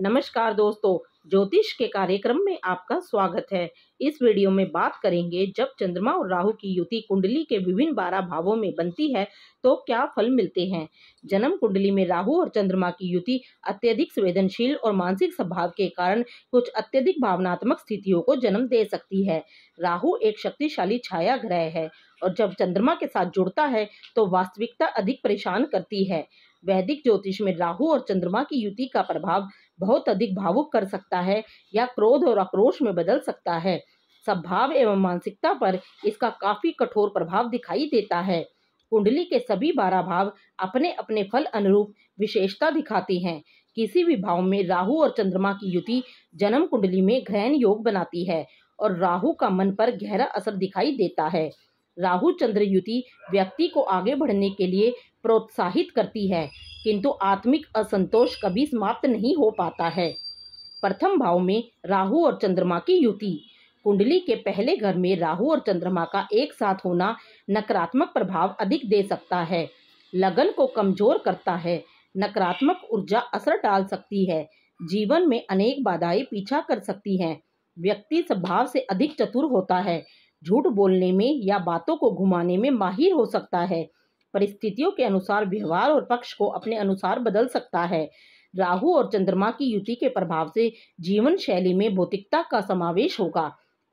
नमस्कार दोस्तों, ज्योतिष के कार्यक्रम में आपका स्वागत है। इस वीडियो में बात करेंगे जब चंद्रमा और राहु की युति कुंडली के विभिन्न 12 भावों में बनती है तो क्या फल मिलते हैं। जन्म कुंडली में राहु और चंद्रमा की युति अत्यधिक संवेदनशील और मानसिक स्वभाव के कारण कुछ अत्यधिक भावनात्मक स्थितियों को जन्म दे सकती है। राहु एक शक्तिशाली छाया ग्रह है और जब चंद्रमा के साथ जुड़ता है तो वास्तविकता अधिक परेशान करती है। वैदिक ज्योतिष में राहु और चंद्रमा की युति का प्रभाव बहुत अधिक भावुक कर सकता है या क्रोध और आक्रोश में बदल सकता है। स्वभाव एवं मानसिकता पर इसका काफी कठोर प्रभाव दिखाई देता है। कुंडली के सभी 12 भाव अपने अपने फल अनुरूप विशेषता दिखाते हैं। किसी भी भाव में राहु और चंद्रमा की युति जन्म कुंडली में ग्रहण योग बनाती है और राहु का मन पर गहरा असर दिखाई देता है। राहु चंद्र युति व्यक्ति को आगे बढ़ने के लिए प्रोत्साहित करती है, किंतु आत्मिक असंतोष कभी समाप्त नहीं हो पाता है। प्रथम भाव में राहु और चंद्रमा की युति। कुंडली के पहले घर में राहु और चंद्रमा का एक साथ होना नकारात्मक प्रभाव अधिक दे सकता है, लगन को कमजोर करता है, नकारात्मक ऊर्जा असर डाल सकती है, जीवन में अनेक बाधाएं पीछा कर सकती हैं। व्यक्ति स्वभाव से अधिक चतुर होता है, झूठ बोलने में या बातों को घुमाने में माहिर हो सकता है, परिस्थितियों के अनुसार व्यवहार और पक्ष को अपने अनुसार बदल सकता है। राहु और चंद्रमा की युति के प्रभाव से जीवन शैली में भौतिकता का समावेश होगा,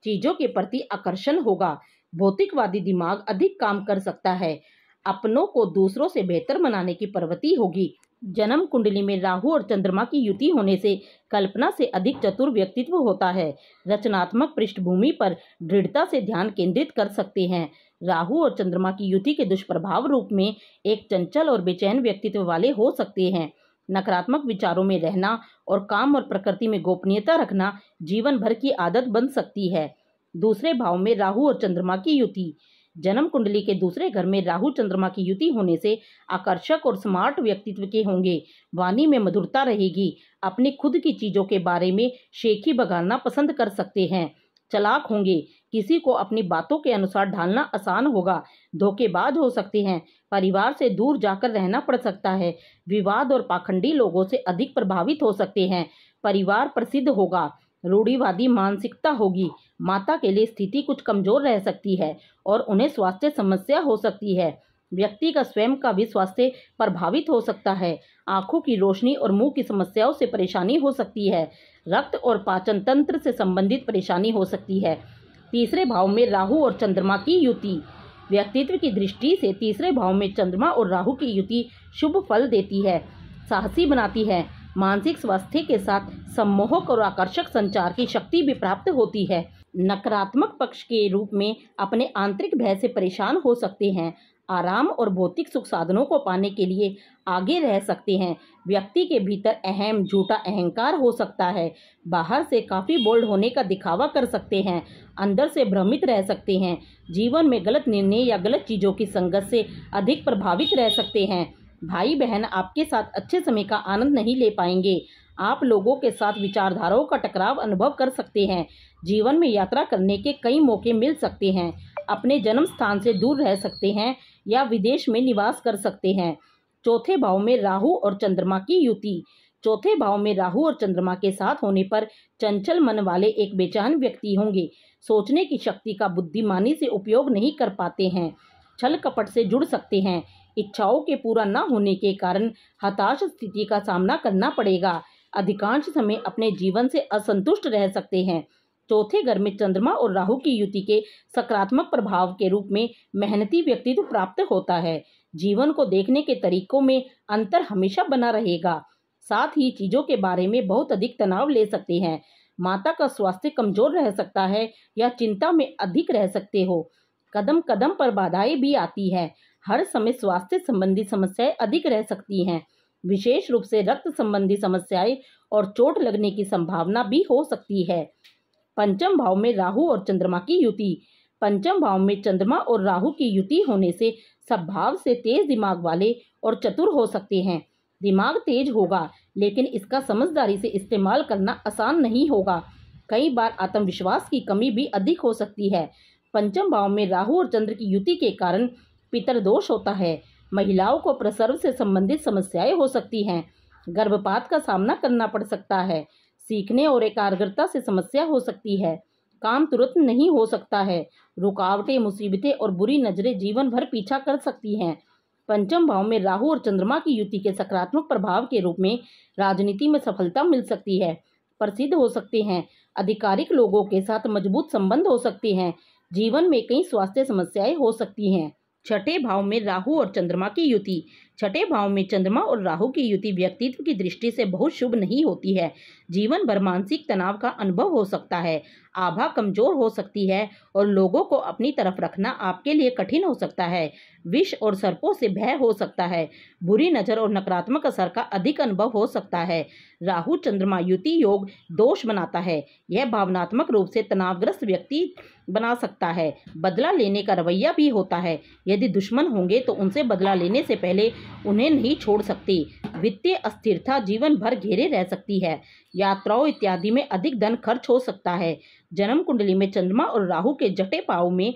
चीजों के प्रति आकर्षण होगा, भौतिकवादी दिमाग अधिक काम कर सकता है, अपनों को दूसरों से बेहतर बनाने की प्रवृत्ति होगी। जन्म कुंडली में राहु और चंद्रमा की युति होने से कल्पना से अधिक चतुर व्यक्तित्व होता है, रचनात्मक पृष्ठभूमि पर दृढ़ता से ध्यान केंद्रित कर सकते हैं। राहु और चंद्रमा की युति के दुष्प्रभाव रूप में एक चंचल और बेचैन व्यक्तित्व वाले हो सकते हैं। नकारात्मक विचारों में रहना और काम और प्रकृति में गोपनीयता रखना जीवन भर की आदत बन सकती है। दूसरे भाव में राहु और चंद्रमा की युति। जन्म कुंडली के दूसरे घर में राहु चंद्रमा की युति होने से आकर्षक और स्मार्ट व्यक्तित्व के होंगे, वाणी में मधुरता रहेगी, अपनी खुद की चीजों के बारे में शेखी बगाड़ना पसंद कर सकते हैं, चालाक होंगे, किसी को अपनी बातों के अनुसार ढालना आसान होगा, धोखेबाज हो सकते हैं, परिवार से दूर जाकर रहना पड़ सकता है, विवाद और पाखंडी लोगों से अधिक प्रभावित हो सकते हैं, परिवार प्रसिद्ध होगा, रूढ़िवादी मानसिकता होगी, माता के लिए स्थिति कुछ कमजोर रह सकती है और उन्हें स्वास्थ्य समस्या हो सकती है। व्यक्ति का स्वयं का भी स्वास्थ्य प्रभावित हो सकता है, आंखों की रोशनी और मुंह की समस्याओं से परेशानी हो सकती है, रक्त और पाचन तंत्र से संबंधित परेशानी हो सकती है। तीसरे भाव में राहु और चंद्रमा की युति। व्यक्तित्व की दृष्टि से तीसरे भाव में चंद्रमा और राहु की युति शुभ फल देती है, साहसी बनाती है, मानसिक स्वास्थ्य के साथ सम्मोहक और आकर्षक संचार की शक्ति भी प्राप्त होती है। नकारात्मक पक्ष के रूप में अपने आंतरिक भय से परेशान हो सकते हैं, आराम और भौतिक सुख साधनों को पाने के लिए आगे रह सकते हैं। व्यक्ति के भीतर अहम झूठा अहंकार हो सकता है, बाहर से काफी बोल्ड होने का दिखावा कर सकते हैं, अंदर से भ्रमित रह सकते हैं, जीवन में गलत निर्णय या गलत चीजों की संगत से अधिक प्रभावित रह सकते हैं। भाई बहन आपके साथ अच्छे समय का आनंद नहीं ले पाएंगे, आप लोगों के साथ विचारधाराओं का टकराव अनुभव कर सकते हैं, जीवन में यात्रा करने के कई मौके मिल सकते हैं, अपने जन्म स्थान से दूर रह सकते हैं या विदेश में निवास कर सकते हैं। चौथे भाव में राहु और चंद्रमा की युति। चौथे भाव में राहु और चंद्रमा के साथ होने पर चंचल मन वाले एक बेचैन व्यक्ति होंगे, सोचने की शक्ति का बुद्धिमानी से उपयोग नहीं कर पाते हैं, छल कपट से जुड़ सकते हैं, इच्छाओं के पूरा न होने के कारण हताश स्थिति का सामना करना पड़ेगा, अधिकांश समय अपने जीवन से असंतुष्ट रह सकते हैं। चौथे घर में चंद्रमा और राहु की युति के सकारात्मक प्रभाव के रूप में मेहनती व्यक्तित्व प्राप्त होता है, जीवन को देखने के तरीकों में अंतर हमेशा बना रहेगा, साथ ही चीजों के बारे में बहुत अधिक तनाव ले सकते हैं, माता का स्वास्थ्य कमजोर रह सकता है या चिंता में अधिक रह सकते हो, कदम कदम पर बाधाएं भी आती है, हर समय स्वास्थ्य संबंधी समस्याएं अधिक रह सकती हैं, विशेष रूप से रक्त संबंधी समस्याएं और चोट लगने की संभावना भी हो सकती है। पंचम भाव में राहु और चंद्रमा की युति। पंचम भाव में चंद्रमा और राहु की युति होने से स्वभाव से तेज दिमाग वाले और चतुर हो सकते हैं। दिमाग तेज होगा लेकिन इसका समझदारी से इस्तेमाल करना आसान नहीं होगा, कई बार आत्मविश्वास की कमी भी अधिक हो सकती है। पंचम भाव में राहु और चंद्र की युति के कारण पितृदोष होता है, महिलाओं को प्रसव से संबंधित समस्याएं हो सकती हैं, गर्भपात का सामना करना पड़ सकता है। सीखने और एकाग्रता से समस्या हो सकती है। काम तुरंत नहीं हो सकता है। रुकावटें, मुसीबतें और बुरी नजरें जीवन भर पीछा कर सकती हैं। पंचम भाव में राहु और चंद्रमा की युति के सकारात्मक प्रभाव के रूप में राजनीति में सफलता मिल सकती है। प्रसिद्ध हो सकते हैं। आधिकारिक लोगों के साथ मजबूत संबंध हो सकते हैं। जीवन में कई स्वास्थ्य समस्याएं हो सकती हैं। छठे भाव में राहु और चंद्रमा की युति। छठे भाव में चंद्रमा और राहु की युति व्यक्तित्व की दृष्टि से बहुत शुभ नहीं होती है। जीवन भर मानसिक तनाव का अनुभव हो सकता है। आभा कमजोर हो सकती है और लोगों को अपनी तरफ रखना आपके लिए कठिन हो सकता है। विष और सर्पों से भय हो सकता है। बुरी नजर और नकारात्मक असर का अधिक अनुभव हो सकता है। राहु चंद्रमा युति योग दोष बनाता है। यह भावनात्मक रूप से तनावग्रस्त व्यक्ति बना सकता है। बदला लेने का रवैया भी होता है। यदि दुश्मन होंगे तो उनसे बदला लेने से पहले उन्हें नहीं छोड़ सकते। वित्तीय अस्थिरता जीवन भर घेरे रह सकती है। यात्राओं इत्यादि में अधिक धन खर्च हो सकता है। जन्म कुंडली में चंद्रमा और राहु के जटे पाव में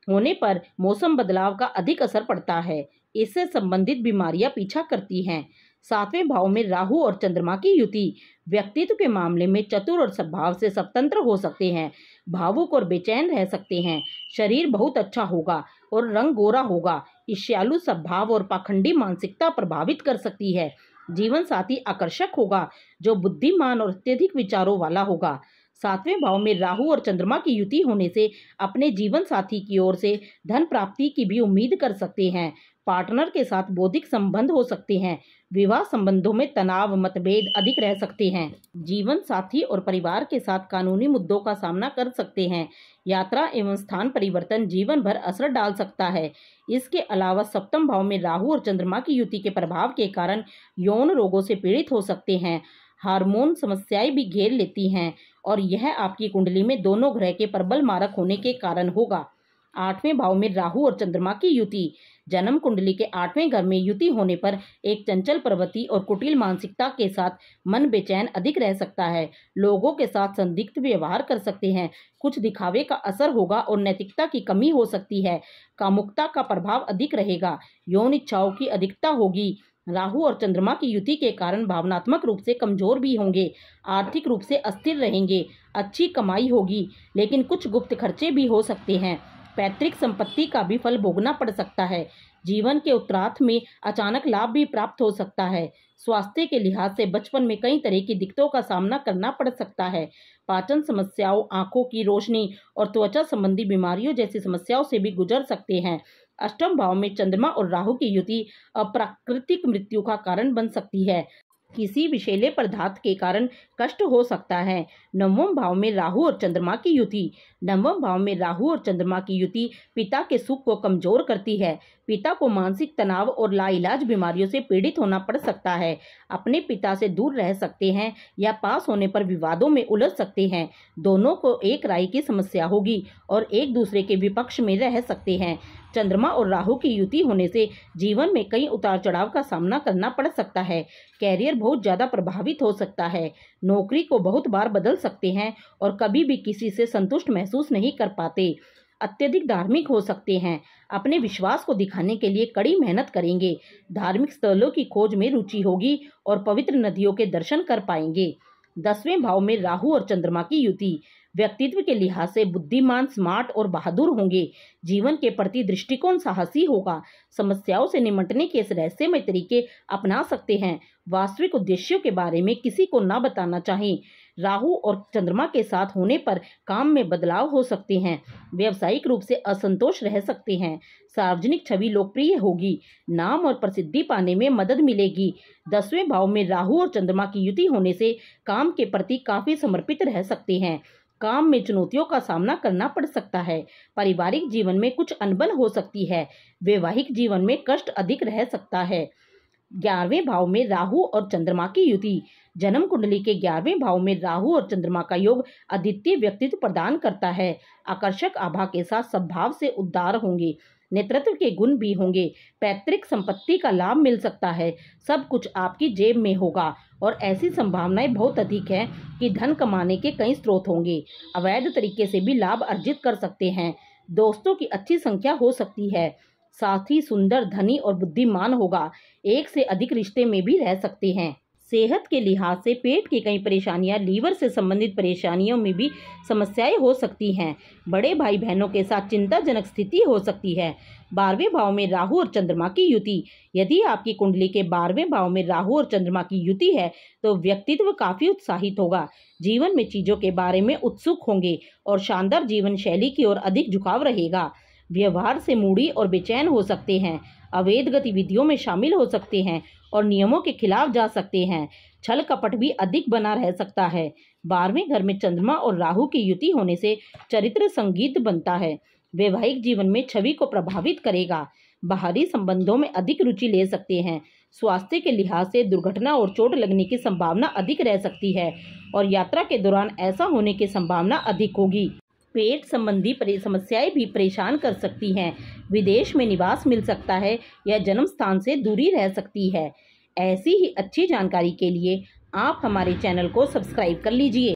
होने पर मौसम बदलाव का अधिक असर पड़ता है। इससे संबंधित बीमारियां पीछा करती हैं। सातवें भाव में राहु और चंद्रमा की युति व्यक्तित्व के मामले में चतुर और स्वभाव से स्वतंत्र हो सकते हैं। भावुक और बेचैन रह सकते हैं। शरीर बहुत अच्छा होगा और रंग गोरा होगा। ईर्ष्यालु स्वभाव और पाखंडी मानसिकता प्रभावित कर सकती है। जीवन साथी आकर्षक होगा जो बुद्धिमान और अत्यधिक विचारों वाला होगा। सातवें भाव में राहु और चंद्रमा की युति होने से अपने जीवन साथी की ओर से धन प्राप्ति की भी उम्मीद कर सकते हैं। पार्टनर के साथ बौद्धिक संबंध हो सकते हैं। विवाह संबंधों में तनाव मतभेद अधिक रह सकते हैं। जीवन साथी और परिवार के साथ कानूनी मुद्दों का सामना कर सकते हैं। यात्रा एवं स्थान परिवर्तन जीवन भर असर डाल सकता है। इसके अलावा सप्तम भाव में राहु और चंद्रमा की युति के प्रभाव के कारण यौन रोगों से पीड़ित हो सकते हैं। हार्मोन समस्याएं भी घेर लेती हैं और यह आपकी कुंडली में दोनों ग्रह के प्रबल मारक होने के कारण होगा। आठवें भाव में राहु और चंद्रमा की युति। जन्म कुंडली के आठवें घर में युति होने पर एक चंचल प्रवृत्ति और कुटिल मानसिकता के साथ मन बेचैन अधिक रह सकता है। लोगों के साथ संदिग्ध व्यवहार कर सकते हैं। कुछ दिखावे का असर होगा और नैतिकता की कमी हो सकती है। कामुकता का प्रभाव अधिक रहेगा। यौन इच्छाओं की अधिकता होगी। राहु और चंद्रमा की युति के कारण भावनात्मक रूप से कमजोर भी होंगे। आर्थिक रूप से अस्थिर रहेंगे। अच्छी कमाई होगी लेकिन कुछ गुप्त खर्चे भी हो सकते हैं। पैतृक संपत्ति का भी फल भोगना पड़ सकता है। जीवन के उत्तरार्ध में अचानक लाभ भी प्राप्त हो सकता है। स्वास्थ्य के लिहाज से बचपन में कई तरह की दिक्कतों का सामना करना पड़ सकता है। पाचन समस्याओं, आंखों की रोशनी और त्वचा संबंधी बीमारियों जैसी समस्याओं से भी गुजर सकते हैं। अष्टम भाव में चंद्रमा और राहु की युति अप्राकृतिक मृत्यु का कारण बन सकती है। किसी विषैले पदार्थ के कारण कष्ट हो सकता है। नवम भाव में राहु और चंद्रमा की युति। नवम भाव में राहु और चंद्रमा की युति पिता के सुख को कमजोर करती है। पिता को मानसिक तनाव और लाइलाज बीमारियों से पीड़ित होना पड़ सकता है। अपने पिता से दूर रह सकते हैं या पास होने पर विवादों में उलझ सकते हैं। दोनों को एक राय की समस्या होगी और एक दूसरे के विपक्ष में रह सकते हैं। चंद्रमा और राहु की युति होने से जीवन में कई उतार चढ़ाव का सामना करना पड़ सकता है। कैरियर बहुत ज्यादा प्रभावित हो सकता है। नौकरी को बहुत बार बदल सकते हैं और कभी भी किसी से संतुष्ट महसूस नहीं कर पाते। अत्यधिक धार्मिक हो सकते हैं। अपने विश्वास को दिखाने के लिए कड़ी मेहनत करेंगे। धार्मिक स्थलों की खोज में रुचि होगी और पवित्र नदियों के दर्शन कर पाएंगे। 10वें भाव में राहु और चंद्रमा की युति। व्यक्तित्व के लिहाज से बुद्धिमान, स्मार्ट और बहादुर होंगे। जीवन के प्रति दृष्टिकोण साहसी होगा। समस्याओं से निपटने के रहस्यमय तरीके अपना सकते हैं। वास्तविक उद्देश्यों के बारे में किसी को न बताना चाहिए। राहु और चंद्रमा के साथ होने पर काम में बदलाव हो सकते हैं। व्यावसायिक रूप से असंतोष रह सकते हैं। सार्वजनिक छवि लोकप्रिय होगी। नाम और प्रसिद्धि पाने में मदद मिलेगी। 10वें भाव में राहु और चंद्रमा की युति होने से काम के प्रति काफी समर्पित रह सकते हैं। काम में चुनौतियों का सामना करना पड़ सकता है। पारिवारिक जीवन में कुछ अनबन हो सकती है। वैवाहिक जीवन में कष्ट अधिक रह सकता है। 11वें भाव में राहु और चंद्रमा की युति। जन्म कुंडली के 11वें भाव में राहु और चंद्रमा का योग अद्वितीय व्यक्तित्व प्रदान करता है। आकर्षक आभा के साथ स्वभाव से उदार होंगे। नेतृत्व के गुण भी होंगे। पैतृक संपत्ति का लाभ मिल सकता है। सब कुछ आपकी जेब में होगा और ऐसी संभावनाएं बहुत अधिक है कि धन कमाने के कई स्रोत होंगे। अवैध तरीके से भी लाभ अर्जित कर सकते हैं। दोस्तों की अच्छी संख्या हो सकती है। साथी सुंदर, धनी और बुद्धिमान होगा। एक से अधिक रिश्ते में भी रह सकते हैं। सेहत के लिहाज से पेट की कई परेशानियां, लीवर से संबंधित परेशानियों में भी समस्याएं हो सकती हैं। बड़े भाई बहनों के साथ चिंताजनक स्थिति हो सकती है। 12वें भाव में राहु और चंद्रमा की युति। यदि आपकी कुंडली के 12वें भाव में राहु और चंद्रमा की युति है तो व्यक्तित्व काफी उत्साहित होगा, जीवन में चीजों के बारे में उत्सुक होंगे और शानदार जीवन शैली की ओर अधिक झुकाव रहेगा। व्यवहार से मूडी और बेचैन हो सकते हैं, अवैध गतिविधियों में शामिल हो सकते हैं और नियमों के खिलाफ जा सकते हैं। छल कपट भी अधिक बना रह सकता है। 12वें घर में चंद्रमा और राहु की युति होने से चरित्र संगीत बनता है। वैवाहिक जीवन में छवि को प्रभावित करेगा। बाहरी संबंधों में अधिक रुचि ले सकते हैं। स्वास्थ्य के लिहाज से दुर्घटना और चोट लगने की संभावना अधिक रह सकती है और यात्रा के दौरान ऐसा होने की संभावना अधिक होगी। पेट संबंधी समस्याएं भी परेशान कर सकती हैं। विदेश में निवास मिल सकता है या जन्म स्थान से दूरी रह सकती है। ऐसी ही अच्छी जानकारी के लिए आप हमारे चैनल को सब्सक्राइब कर लीजिए।